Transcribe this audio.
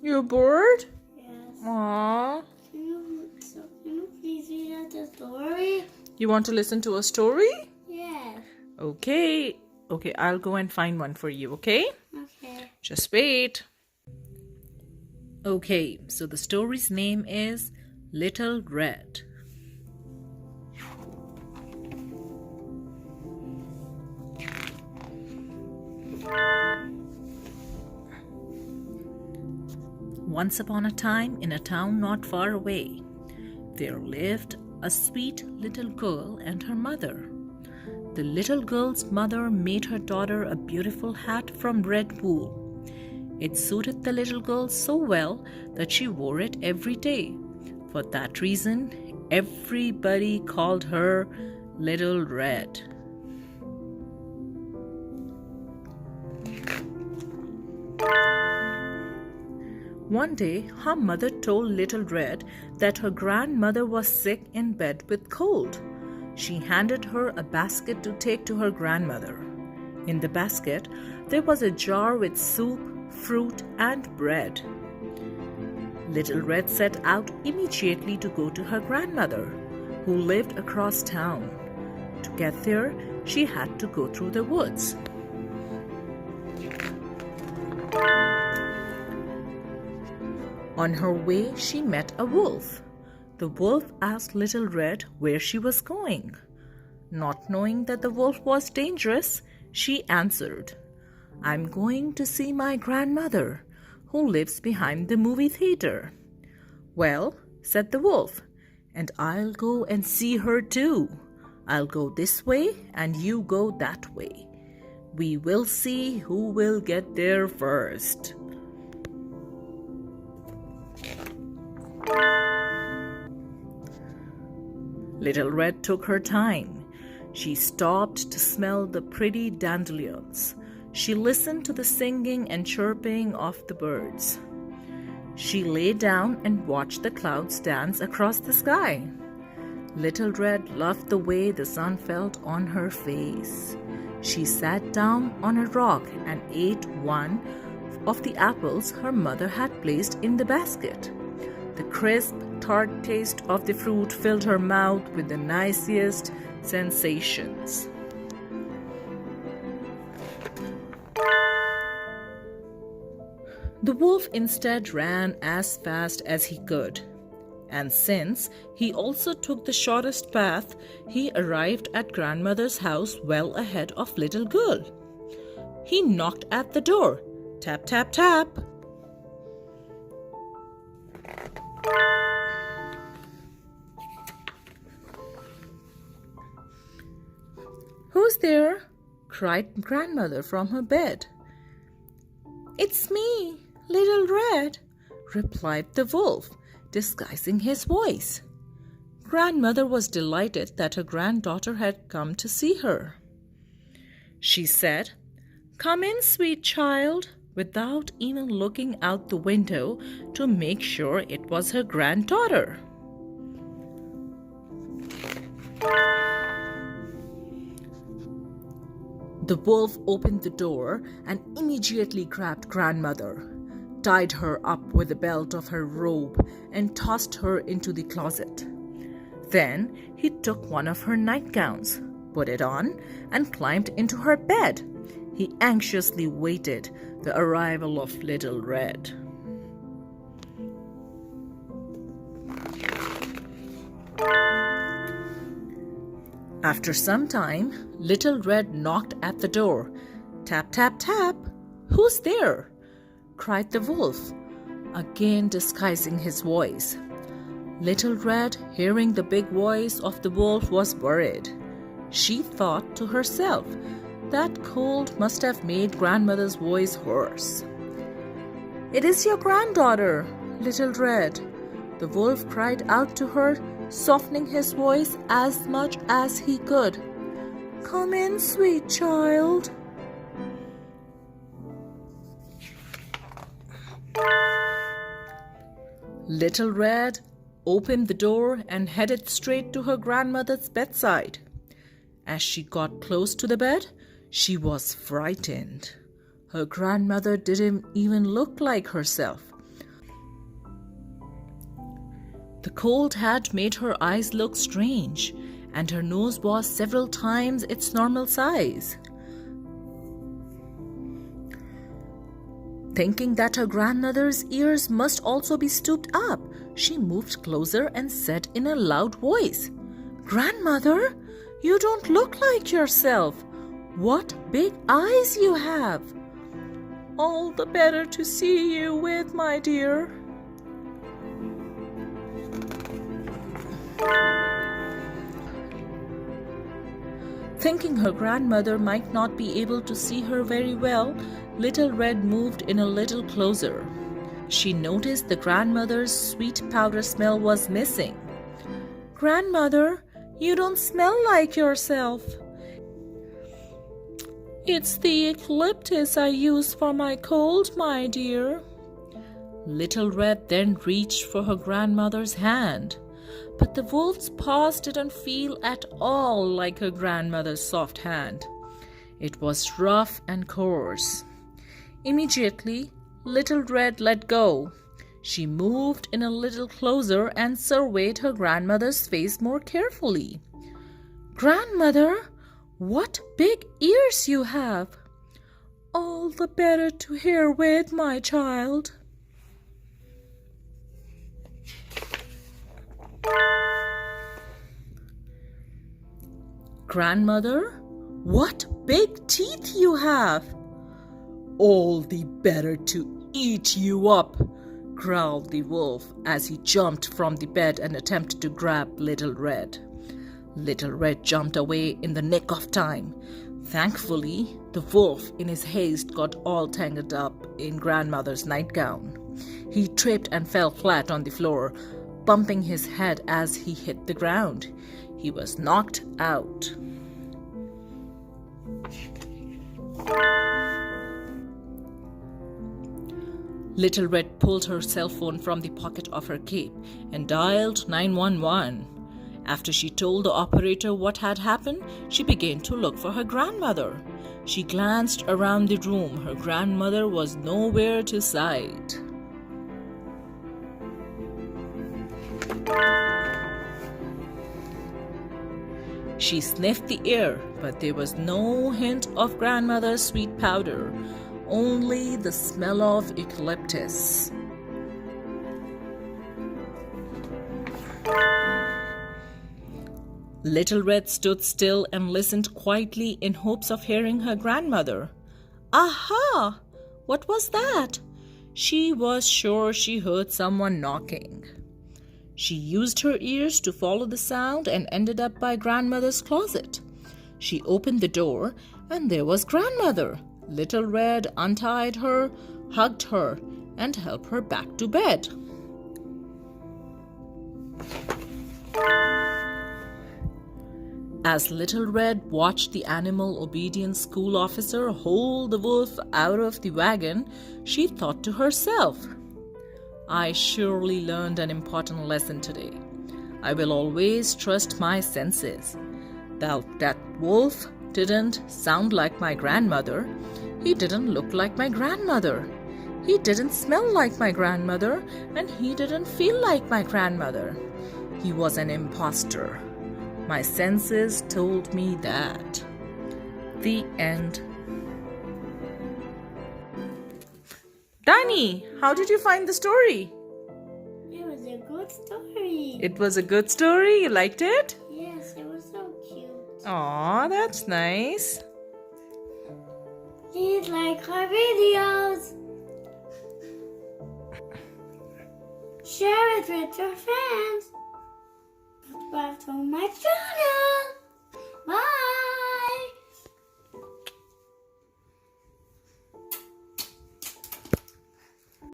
You're bored? Yes. Aww. Can you please read out the story? You want to listen to a story? Yes. Okay. Okay, I'll go and find one for you, okay? Okay. Just wait. Okay, so the story's name is Little Red. Once upon a time, in a town not far away, there lived a sweet little girl and her mother. The little girl's mother made her daughter a beautiful hat from red wool. It suited the little girl so well that she wore it every day. For that reason, everybody called her Little Red. One day, her mother told Little Red that her grandmother was sick in bed with cold. She handed her a basket to take to her grandmother. In the basket, there was a jar with soup, fruit, and bread. Little Red set out immediately to go to her grandmother, who lived across town. To get there, she had to go through the woods. On her way, she met a wolf. The wolf asked Little Red where she was going. Not knowing that the wolf was dangerous, she answered, "I'm going to see my grandmother, who lives behind the movie theater." "Well," said the wolf, "and I'll go and see her too. I'll go this way and you go that way. We will see who will get there first." Little Red took her time. She stopped to smell the pretty dandelions. She listened to the singing and chirping of the birds. She lay down and watched the clouds dance across the sky. Little Red loved the way the sun felt on her face. She sat down on a rock and ate one of the apples her mother had placed in the basket. The crisp, tart taste of the fruit filled her mouth with the nicest sensations. The wolf instead ran as fast as he could, and since he also took the shortest path, he arrived at grandmother's house well ahead of little girl. He knocked at the door. Tap, tap, tap. "Who's there?" cried grandmother from her bed. "It's me, Little Red," replied the wolf, disguising his voice. Grandmother was delighted that her granddaughter had come to see her. She said, "Come in, sweet child," without even looking out the window to make sure it was her granddaughter. The wolf opened the door and immediately grabbed grandmother, tied her up with the belt of her robe, and tossed her into the closet. Then he took one of her nightgowns, put it on, and climbed into her bed. He anxiously waited the arrival of Little Red. After some time, Little Red knocked at the door. Tap, tap, tap. "Who's there?" cried the wolf, again disguising his voice. Little Red, hearing the big voice of the wolf, was worried. She thought to herself, that cold must have made grandmother's voice hoarse. "It is your granddaughter, Little Red," the wolf cried out to her, softening his voice as much as he could. "Come in, sweet child." Little Red opened the door and headed straight to her grandmother's bedside. As she got close to the bed, she was frightened. Her grandmother didn't even look like herself. The cold had made her eyes look strange, and her nose was several times its normal size. Thinking that her grandmother's ears must also be stooped up, she moved closer and said in a loud voice, "Grandmother, you don't look like yourself. What big eyes you have!" "All the better to see you with, my dear." Thinking her grandmother might not be able to see her very well, Little Red moved in a little closer. She noticed the grandmother's sweet powder smell was missing. "Grandmother, you don't smell like yourself." "It's the eucalyptus I use for my cold, my dear." Little Red then reached for her grandmother's hand, but the wolf's paws didn't feel at all like her grandmother's soft hand. It was rough and coarse. Immediately, Little Red let go. She moved in a little closer and surveyed her grandmother's face more carefully. "Grandmother, what big ears you have!" "All the better to hear with, my child." "Grandmother, what big teeth you have!" "All the better to eat you up," growled the wolf as he jumped from the bed and attempted to grab Little Red. Little Red jumped away in the nick of time. Thankfully, the wolf in his haste got all tangled up in grandmother's nightgown. He tripped and fell flat on the floor, bumping his head as he hit the ground. He was knocked out. Little Red pulled her cell phone from the pocket of her cape and dialed 911. After she told the operator what had happened, she began to look for her grandmother. She glanced around the room. Her grandmother was nowhere to sight. She sniffed the air, but there was no hint of grandmother's sweet powder, only the smell of eucalyptus. Little Red stood still and listened quietly in hopes of hearing her grandmother. Aha! What was that? She was sure she heard someone knocking. She used her ears to follow the sound and ended up by grandmother's closet. She opened the door and there was grandmother. Little Red untied her, hugged her, and helped her back to bed. As Little Red watched the animal obedience school officer haul the wolf out of the wagon, she thought to herself, "I surely learned an important lesson today. I will always trust my senses. That wolf didn't sound like my grandmother. He didn't look like my grandmother. He didn't smell like my grandmother, and he didn't feel like my grandmother. He was an imposter. My senses told me that." The end. Danny, how did you find the story? It was a good story. It was a good story. You liked it? Yes, it was so cute. Aw, that's nice. Please like our videos. Share it with your friends. Subscribe to my channel.